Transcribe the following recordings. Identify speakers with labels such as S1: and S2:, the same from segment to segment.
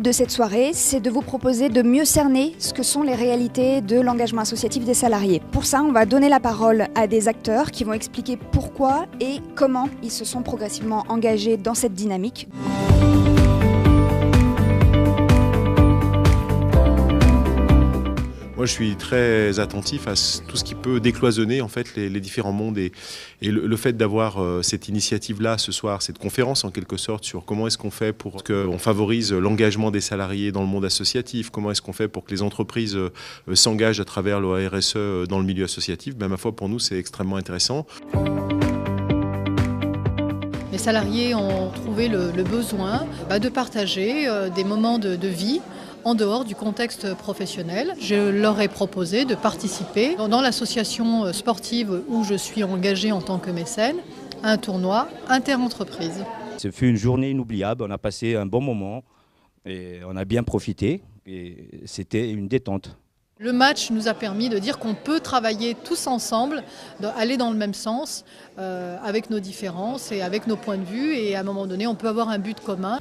S1: de cette soirée, c'est de vous proposer de mieux cerner ce que sont les réalités de l'engagement associatif des salariés. Pour ça, on va donner la parole à des acteurs qui vont expliquer pourquoi et comment ils se sont progressivement engagés dans cette dynamique.
S2: Moi, je suis très attentif à tout ce qui peut décloisonner en fait les différents mondes et le fait d'avoir cette initiative-là ce soir, cette conférence en quelque sorte sur comment est-ce qu'on fait pour qu'on favorise l'engagement des salariés dans le monde associatif, comment est-ce qu'on fait pour que les entreprises s'engagent à travers le RSE dans le milieu associatif, ma foi pour nous c'est extrêmement intéressant.
S3: Les salariés ont trouvé le besoin de partager des moments de vie en dehors du contexte professionnel. Je leur ai proposé de participer dans l'association sportive où je suis engagée en tant que mécène à un tournoi interentreprise.
S4: Ce fut une journée inoubliable, on a passé un bon moment et on a bien profité et c'était une détente.
S3: Le match nous a permis de dire qu'on peut travailler tous ensemble, aller dans le même sens, avec nos différences et avec nos points de vue, et à un moment donné on peut avoir un but commun.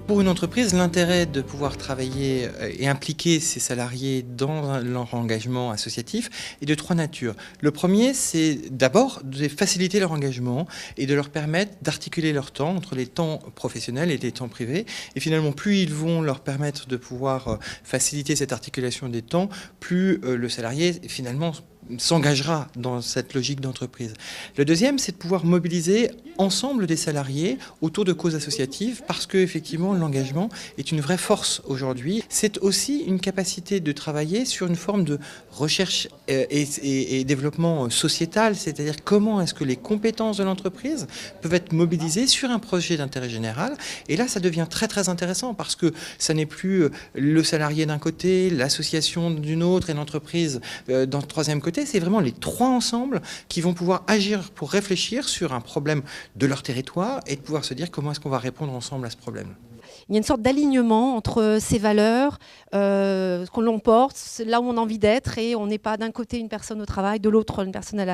S5: Pour une entreprise, l'intérêt de pouvoir travailler et impliquer ses salariés dans leur engagement associatif est de trois natures. Le premier, c'est d'abord de faciliter leur engagement et de leur permettre d'articuler leur temps entre les temps professionnels et les temps privés. Et finalement, plus ils vont leur permettre de pouvoir faciliter cette articulation des temps, plus le salarié finalement s'engagera dans cette logique d'entreprise. Le deuxième, c'est de pouvoir mobiliser ensemble des salariés autour de causes associatives parce que effectivement l'engagement est une vraie force aujourd'hui. C'est aussi une capacité de travailler sur une forme de recherche et développement sociétal, c'est-à-dire comment est-ce que les compétences de l'entreprise peuvent être mobilisées sur un projet d'intérêt général. Et là, ça devient très très intéressant parce que ça n'est plus le salarié d'un côté, l'association d'une autre et l'entreprise d'un troisième côté. C'est vraiment les trois ensemble qui vont pouvoir agir pour réfléchir sur un problème de leur territoire et de pouvoir se dire comment est-ce qu'on va répondre ensemble à ce problème.
S6: Il y a une sorte d'alignement entre ces valeurs, ce que l'on porte, là où on a envie d'être, et on n'est pas d'un côté une personne au travail, de l'autre une personne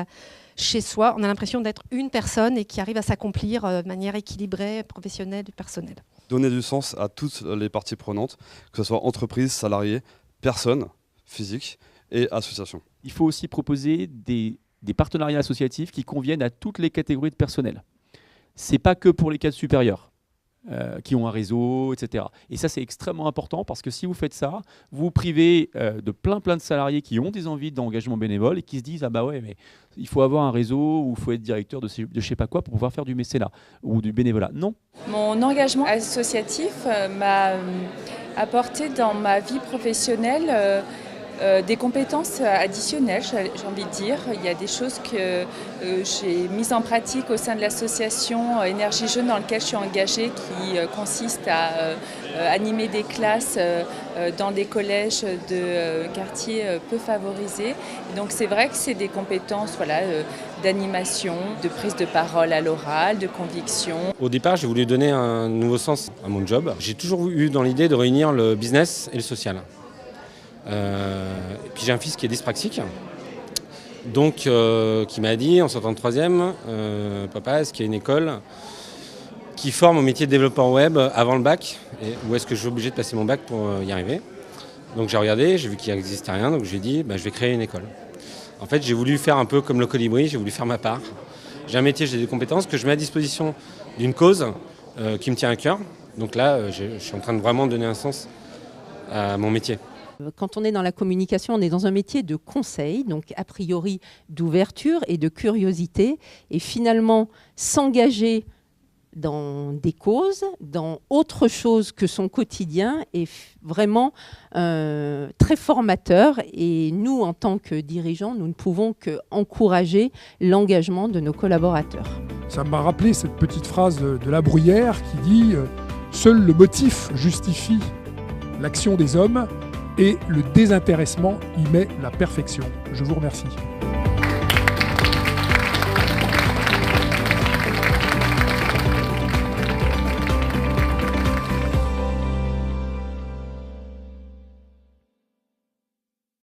S6: chez soi. On a l'impression d'être une personne et qui arrive à s'accomplir de manière équilibrée, professionnelle et personnelle.
S7: Donner du sens à toutes les parties prenantes, que ce soit entreprise, salariés, personnes physiques et associations.
S8: Il faut aussi proposer des partenariats associatifs qui conviennent à toutes les catégories de personnel. Ce n'est pas que pour les cadres supérieurs qui ont un réseau, etc. Et ça, c'est extrêmement important parce que si vous faites ça, vous vous privez de plein de salariés qui ont des envies d'engagement bénévole et qui se disent « Ah bah ouais, mais il faut avoir un réseau ou il faut être directeur de je sais pas quoi pour pouvoir faire du mécénat ou du bénévolat. » Non.
S9: Mon engagement associatif m'a apporté dans ma vie professionnelle des compétences additionnelles, j'ai envie de dire. Il y a des choses que j'ai mises en pratique au sein de l'association Énergie Jeune dans laquelle je suis engagée qui consiste à animer des classes dans des collèges de quartiers peu favorisés. Et donc c'est vrai que c'est des compétences d'animation, de prise de parole à l'oral, de conviction.
S10: Au départ, j'ai voulu donner un nouveau sens à mon job. J'ai toujours eu dans l'idée de réunir le business et le social. Et puis j'ai un fils qui est dyspraxique, donc qui m'a dit en sortant de troisième, papa, est-ce qu'il y a une école qui forme au métier de développeur web avant le bac, ou est-ce que je suis obligé de passer mon bac pour y arriver? Donc j'ai regardé, j'ai vu qu'il n'existait rien, donc j'ai dit je vais créer une école. En fait, j'ai voulu faire un peu comme le colibri, j'ai voulu faire ma part. J'ai un métier, j'ai des compétences que je mets à disposition d'une cause qui me tient à cœur. Donc là, je suis en train de vraiment donner un sens à mon métier.
S6: Quand on est dans la communication, on est dans un métier de conseil, donc a priori d'ouverture et de curiosité. Et finalement, s'engager dans des causes, dans autre chose que son quotidien est vraiment très formateur. Et nous, en tant que dirigeants, nous ne pouvons qu'encourager l'engagement de nos collaborateurs.
S11: Ça m'a rappelé cette petite phrase de La Bruyère qui dit « Seul le motif justifie l'action des hommes ». Et le désintéressement y met la perfection. Je vous remercie.